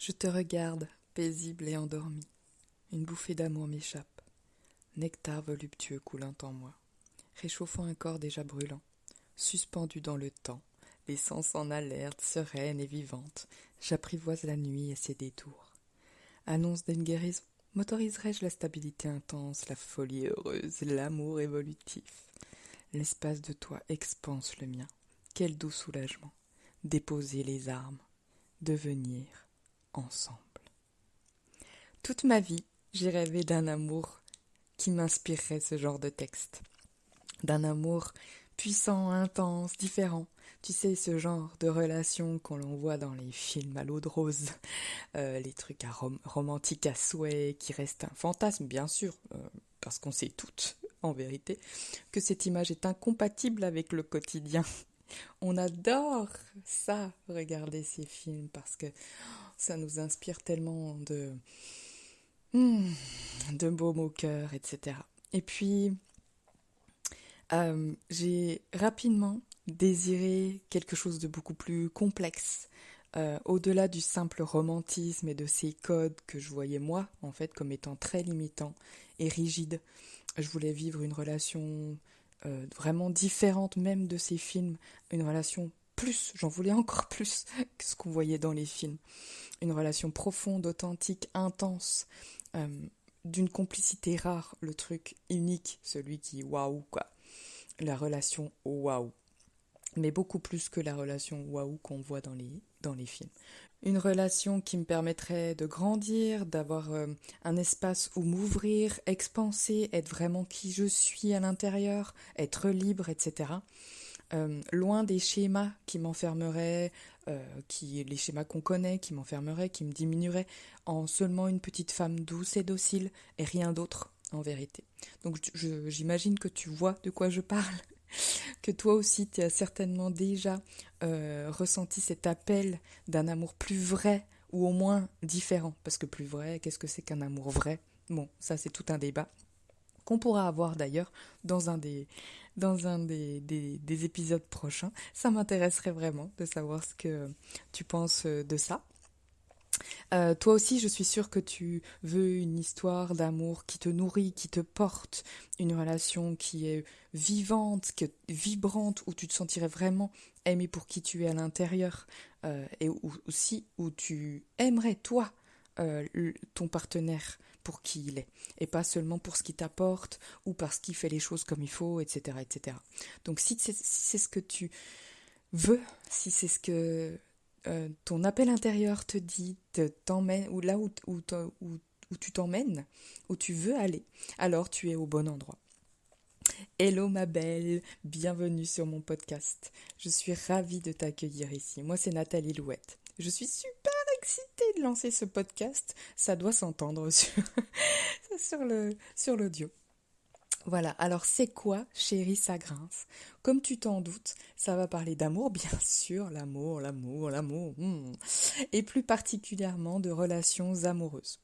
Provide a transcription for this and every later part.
Je te regarde, paisible et endormi. Une bouffée d'amour m'échappe. Nectar voluptueux coulant en moi, réchauffant un corps déjà brûlant. Suspendu dans le temps, les sens en alerte, sereine et vivante, j'apprivoise la nuit et ses détours. Annonce d'une guérison, m'autoriserai-je la stabilité intense, la folie heureuse, l'amour évolutif? L'espace de toi expanse le mien. Quel doux soulagement. Déposer les armes, devenir ensemble. Toute ma vie, j'ai rêvé d'un amour qui m'inspirerait ce genre de texte. D'un amour puissant, intense, différent. Tu sais, ce genre de relation qu'on voit dans les films à l'eau de rose, les trucs romantiques à souhait, qui restent un fantasme, bien sûr, parce qu'on sait toutes, en vérité, que cette image est incompatible avec le quotidien. On adore ça, regarder ces films, parce que ça nous inspire tellement de baume au cœur, etc. Et puis, j'ai rapidement désiré quelque chose de beaucoup plus complexe, au-delà du simple romantisme et de ces codes que je voyais moi, en fait, comme étant très limitants et rigides. Je voulais vivre une relation vraiment différente même de ces films, une relation plus, j'en voulais encore plus que ce qu'on voyait dans les films. Une relation profonde, authentique, intense, euh, d'une complicité rare, le truc unique, celui qui waouh quoi. La relation waouh. Mais beaucoup plus que la relation waouh qu'on voit dans les films. Une relation qui me permettrait de grandir, d'avoir un espace où m'ouvrir, expanser, être vraiment qui je suis à l'intérieur, être libre, etc. Loin des schémas qui m'enfermeraient, les schémas qu'on connaît, qui m'enfermeraient, qui me diminueraient en seulement une petite femme douce et docile et rien d'autre en vérité. Donc j'imagine que tu vois de quoi je parle, que toi aussi tu as certainement déjà ressenti cet appel d'un amour plus vrai ou au moins différent. Parce que plus vrai, qu'est-ce que c'est qu'un amour vrai? Bon, ça c'est tout un débat qu'on pourra avoir d'ailleurs dans un des épisodes prochains. Ça m'intéresserait vraiment de savoir ce que tu penses de ça. Toi aussi, je suis sûre que tu veux une histoire d'amour qui te nourrit, qui te porte, une relation qui est vivante, vibrante, où tu te sentirais vraiment aimé pour qui tu es à l'intérieur, et aussi où tu aimerais, toi, ton partenaire pour qui il est, et pas seulement pour ce qu'il t'apporte, ou parce qu'il fait les choses comme il faut, etc. etc. Donc si c'est ce que tu veux, si c'est ce que ton appel intérieur te dit, t'emmène, ou là où tu t'emmènes, où tu veux aller, alors tu es au bon endroit. Hello ma belle, bienvenue sur mon podcast. Je suis ravie de t'accueillir ici. Moi c'est Nathalie Louette. Je suis super excitée de lancer ce podcast. Ça doit s'entendre sur l'audio. Voilà, alors c'est quoi Chérie ça grince? Comme tu t'en doutes, ça va parler d'amour, bien sûr, l'amour, et plus particulièrement de relations amoureuses.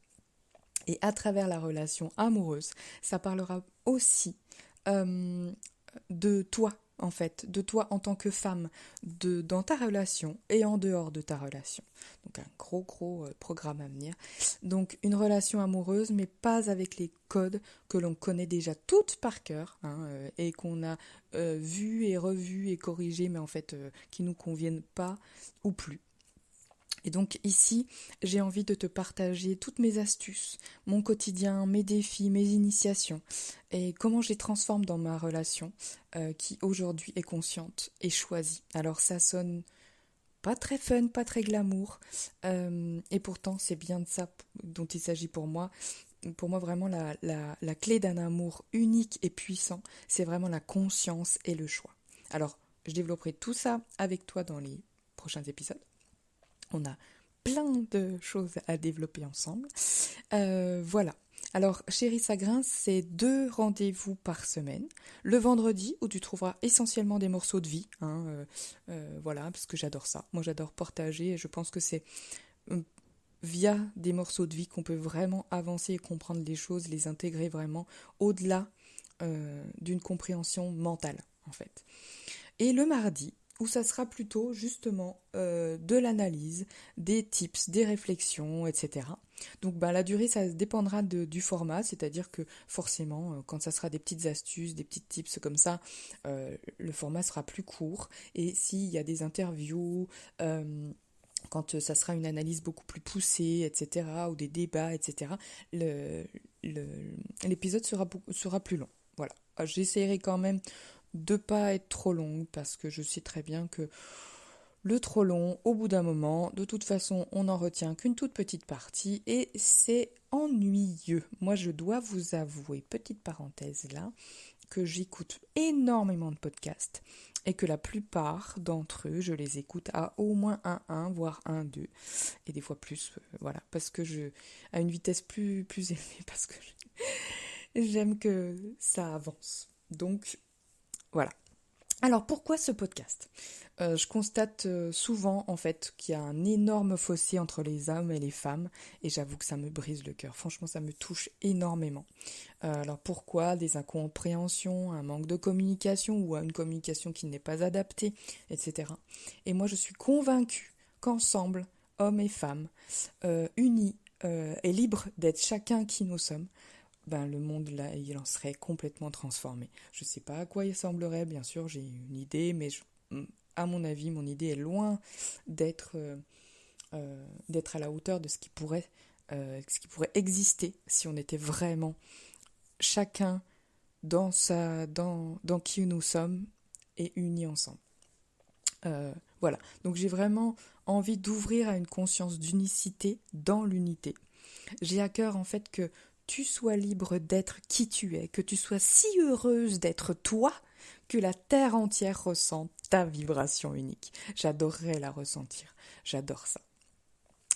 Et à travers la relation amoureuse, ça parlera aussi euh, de toi, en fait, de toi en tant que femme, dans ta relation et en dehors de ta relation. Donc un gros programme à venir. Donc une relation amoureuse, mais pas avec les codes que l'on connaît déjà toutes par cœur, hein, et qu'on a vu et revu et corrigé, mais en fait qui nous conviennent pas ou plus. Et donc ici, j'ai envie de te partager toutes mes astuces, mon quotidien, mes défis, mes initiations et comment je les transforme dans ma relation qui aujourd'hui est consciente et choisie. Alors ça sonne pas très fun, pas très glamour, et pourtant c'est bien de ça dont il s'agit pour moi. Pour moi, vraiment, la clé d'un amour unique et puissant, c'est vraiment la conscience et le choix. Alors, je développerai tout ça avec toi dans les prochains épisodes. On a plein de choses à développer ensemble. Voilà. Alors, Chérie ça grince, c'est 2 rendez-vous par semaine. Le vendredi, où tu trouveras essentiellement des morceaux de vie. Hein, voilà, parce que j'adore ça. Moi, j'adore partager et je pense que c'est via des morceaux de vie qu'on peut vraiment avancer et comprendre les choses, les intégrer vraiment au-delà d'une compréhension mentale, en fait. Et le mardi, où ça sera plutôt justement de l'analyse, des tips, des réflexions, etc. Donc la durée, ça dépendra du format, c'est-à-dire que forcément, quand ça sera des petites astuces, des petits tips comme ça, le format sera plus court. Et s'il y a des interviews, quand ça sera une analyse beaucoup plus poussée, etc., ou des débats, etc., le, l'épisode sera plus long. Voilà. J'essaierai quand même de pas être trop longue parce que je sais très bien que le trop long, au bout d'un moment, de toute façon, on n'en retient qu'une toute petite partie et c'est ennuyeux. Moi, je dois vous avouer, petite parenthèse là, que j'écoute énormément de podcasts et que la plupart d'entre eux, je les écoute à au moins 1, voire 2, et des fois plus, voilà, parce que à une vitesse plus élevée, parce que j'aime que ça avance. Donc, voilà. Alors pourquoi ce podcast? Je constate souvent en fait qu'il y a un énorme fossé entre les hommes et les femmes et j'avoue que ça me brise le cœur. Franchement, ça me touche énormément. Alors pourquoi? Des incompréhensions, un manque de communication ou une communication qui n'est pas adaptée, etc. Et moi, je suis convaincue qu'ensemble, hommes et femmes, unis et libres d'être chacun qui nous sommes, le monde là, il en serait complètement transformé. Je sais pas à quoi il semblerait, bien sûr, j'ai une idée, mais à mon avis, mon idée est loin d'être d'être à la hauteur de ce qui pourrait exister si on était vraiment chacun dans qui nous sommes et unis ensemble. Voilà, donc j'ai vraiment envie d'ouvrir à une conscience d'unicité dans l'unité. J'ai à cœur en fait que tu sois libre d'être qui tu es, que tu sois si heureuse d'être toi que la terre entière ressent ta vibration unique. J'adorerais la ressentir, j'adore ça.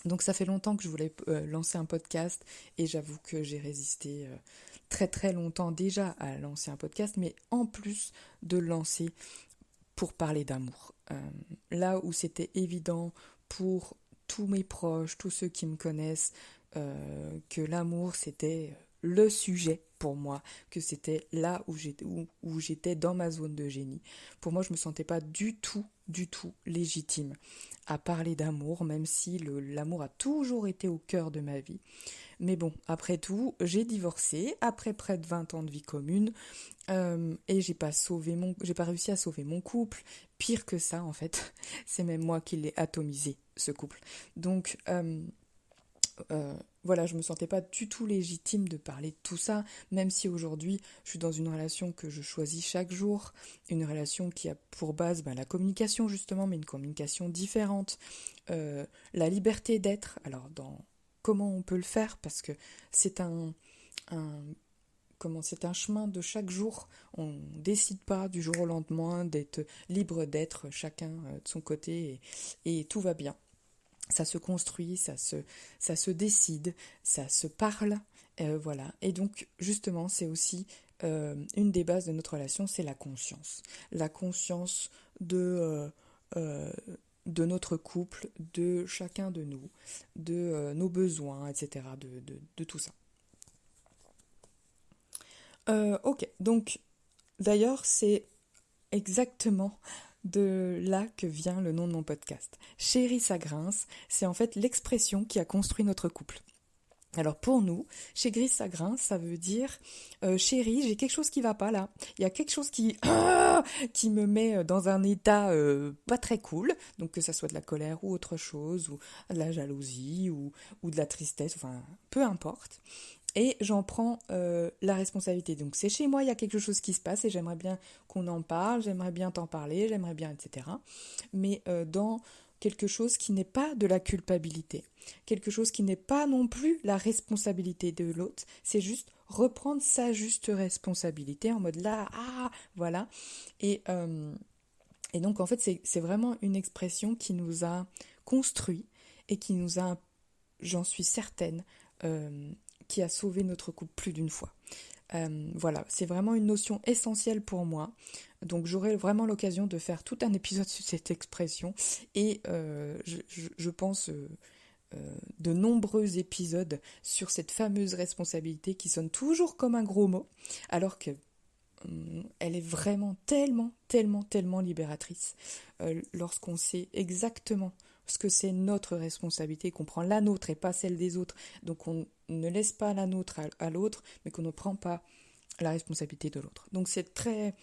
Donc ça fait longtemps que je voulais lancer un podcast et j'avoue que j'ai résisté très très longtemps déjà à lancer un podcast, mais en plus de lancer pour parler d'amour. Là où c'était évident pour tous mes proches, tous ceux qui me connaissent, que l'amour c'était le sujet pour moi, que c'était là où j'étais dans ma zone de génie. Pour moi, je me sentais pas du tout légitime à parler d'amour, même si l'amour a toujours été au cœur de ma vie. Mais bon, après tout, j'ai divorcé après près de 20 ans de vie commune et j'ai pas réussi à sauver mon couple. Pire que ça, en fait, c'est même moi qui l'ai atomisé, ce couple. Donc voilà, je me sentais pas du tout légitime de parler de tout ça, même si aujourd'hui je suis dans une relation que je choisis chaque jour, une relation qui a pour base la communication justement, mais une communication différente, la liberté d'être. Alors dans comment on peut le faire, parce que c'est c'est un chemin de chaque jour. On décide pas du jour au lendemain d'être libre d'être chacun de son côté et tout va bien. Ça se construit, ça se décide, ça se parle, voilà. Et donc, justement, c'est aussi une des bases de notre relation, c'est la conscience. La conscience de notre couple, de chacun de nous, de nos besoins, etc., de tout ça. Ok, donc, d'ailleurs, c'est exactement de là que vient le nom de mon podcast. Chérie, ça grince, c'est en fait l'expression qui a construit notre couple. Alors pour nous, chez Gris ça grince, ça veut dire chérie, j'ai quelque chose qui va pas là. Il y a quelque chose qui me met dans un état pas très cool, donc que ça soit de la colère ou autre chose, ou de la jalousie ou de la tristesse, enfin peu importe. Et j'en prends la responsabilité. Donc c'est chez moi, il y a quelque chose qui se passe et j'aimerais bien qu'on en parle, j'aimerais bien t'en parler, j'aimerais bien, etc. Mais dans quelque chose qui n'est pas de la culpabilité, quelque chose qui n'est pas non plus la responsabilité de l'autre, c'est juste reprendre sa juste responsabilité en mode là, voilà. Et donc en fait c'est vraiment une expression qui nous a construit et qui nous a, j'en suis certaine, qui a sauvé notre couple plus d'une fois. Voilà, c'est vraiment une notion essentielle pour moi. Donc j'aurai vraiment l'occasion de faire tout un épisode sur cette expression et je pense de nombreux épisodes sur cette fameuse responsabilité qui sonne toujours comme un gros mot, alors que elle est vraiment tellement, tellement, tellement libératrice lorsqu'on sait exactement ce que c'est notre responsabilité, qu'on prend la nôtre et pas celle des autres. Donc on ne laisse pas la nôtre à l'autre, mais qu'on ne prend pas la responsabilité de l'autre. Donc c'est très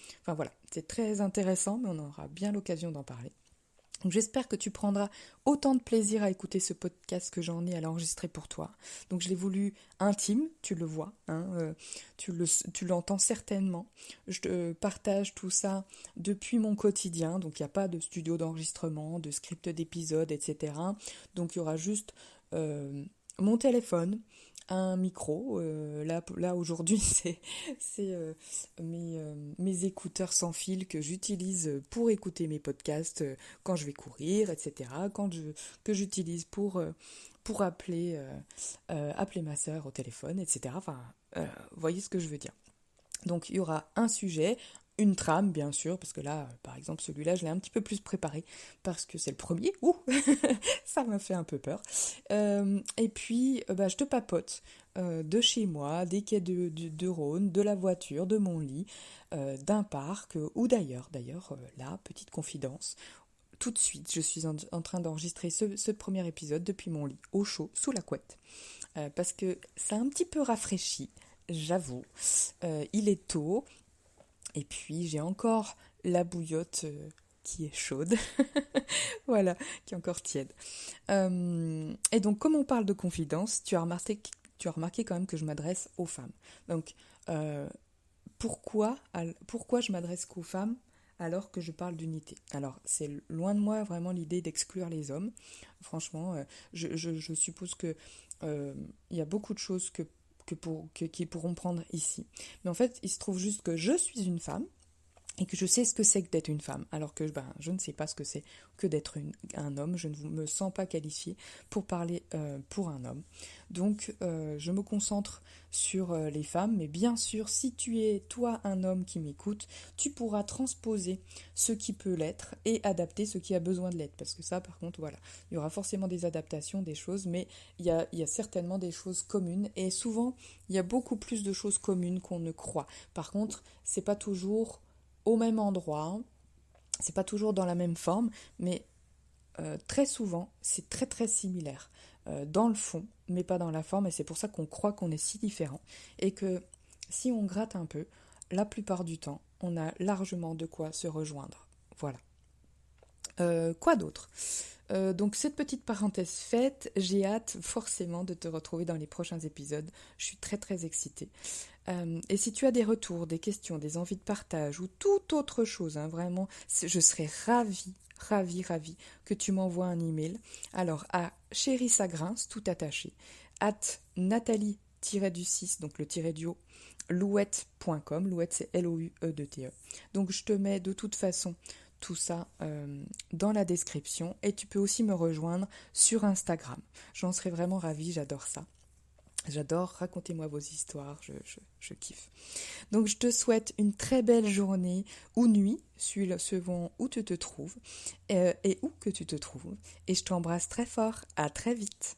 intéressant, mais on aura bien l'occasion d'en parler. Donc j'espère que tu prendras autant de plaisir à écouter ce podcast que j'en ai à l'enregistrer pour toi. Donc je l'ai voulu intime, tu le vois, tu l'entends certainement. Je te partage tout ça depuis mon quotidien, donc il n'y a pas de studio d'enregistrement, de script d'épisode, etc. Donc il y aura juste mon téléphone, un micro. Là aujourd'hui, c'est mes écouteurs sans fil que j'utilise pour écouter mes podcasts quand je vais courir, etc. Que j'utilise pour appeler ma sœur au téléphone, etc. Enfin, vous voyez ce que je veux dire. Donc il y aura un sujet, une trame bien sûr, parce que là, par exemple, celui-là, je l'ai un petit peu plus préparé, parce que c'est le premier, ça m'a fait un peu peur. Et puis, je te papote de chez moi, des quais de Rhône, de la voiture, de mon lit, d'un parc, ou d'ailleurs, là, petite confidence, tout de suite, je suis en train d'enregistrer ce premier épisode depuis mon lit, au chaud, sous la couette, parce que ça a un petit peu rafraîchi, j'avoue. Il est tôt, et puis j'ai encore la bouillotte qui est chaude, voilà, qui est encore tiède. Et donc, comme on parle de confidence, tu as remarqué quand même que je m'adresse aux femmes. Donc, pourquoi je m'adresse qu'aux femmes alors que je parle d'unité? Alors, c'est loin de moi vraiment l'idée d'exclure les hommes. Franchement, je suppose que il y a beaucoup de choses qui pourront prendre ici. Mais en fait, il se trouve juste que je suis une femme et que je sais ce que c'est que d'être une femme, alors que je ne sais pas ce que c'est que d'être un homme, je ne me sens pas qualifiée pour parler pour un homme. Donc je me concentre sur les femmes, mais bien sûr, si tu es toi un homme qui m'écoute, tu pourras transposer ce qui peut l'être et adapter ce qui a besoin de l'être, parce que ça, par contre, voilà, il y aura forcément des adaptations, des choses, mais il y a certainement des choses communes, et souvent, il y a beaucoup plus de choses communes qu'on ne croit. Par contre, c'est pas toujours au même endroit, c'est pas toujours dans la même forme, mais très souvent c'est très très similaire dans le fond, mais pas dans la forme, et c'est pour ça qu'on croit qu'on est si différent, et que si on gratte un peu, la plupart du temps, on a largement de quoi se rejoindre. Voilà. Quoi d'autre ? Donc cette petite parenthèse faite, j'ai hâte forcément de te retrouver dans les prochains épisodes. Je suis très très excitée. Et si tu as des retours, des questions, des envies de partage ou toute autre chose, vraiment, je serais ravie que tu m'envoies un email. Alors à Chérie ça grince, tout attaché, @Nathalie-du6, donc le tiré du haut, louette.com, louette c'est L-O-U-E-2-T-E. Donc je te mets de toute façon tout ça dans la description, et tu peux aussi me rejoindre sur Instagram. J'en serais vraiment ravie, j'adore ça. J'adore, racontez-moi vos histoires, je kiffe. Donc je te souhaite une très belle journée ou nuit, selon où tu te trouves et où que tu te trouves. Et je t'embrasse très fort, à très vite.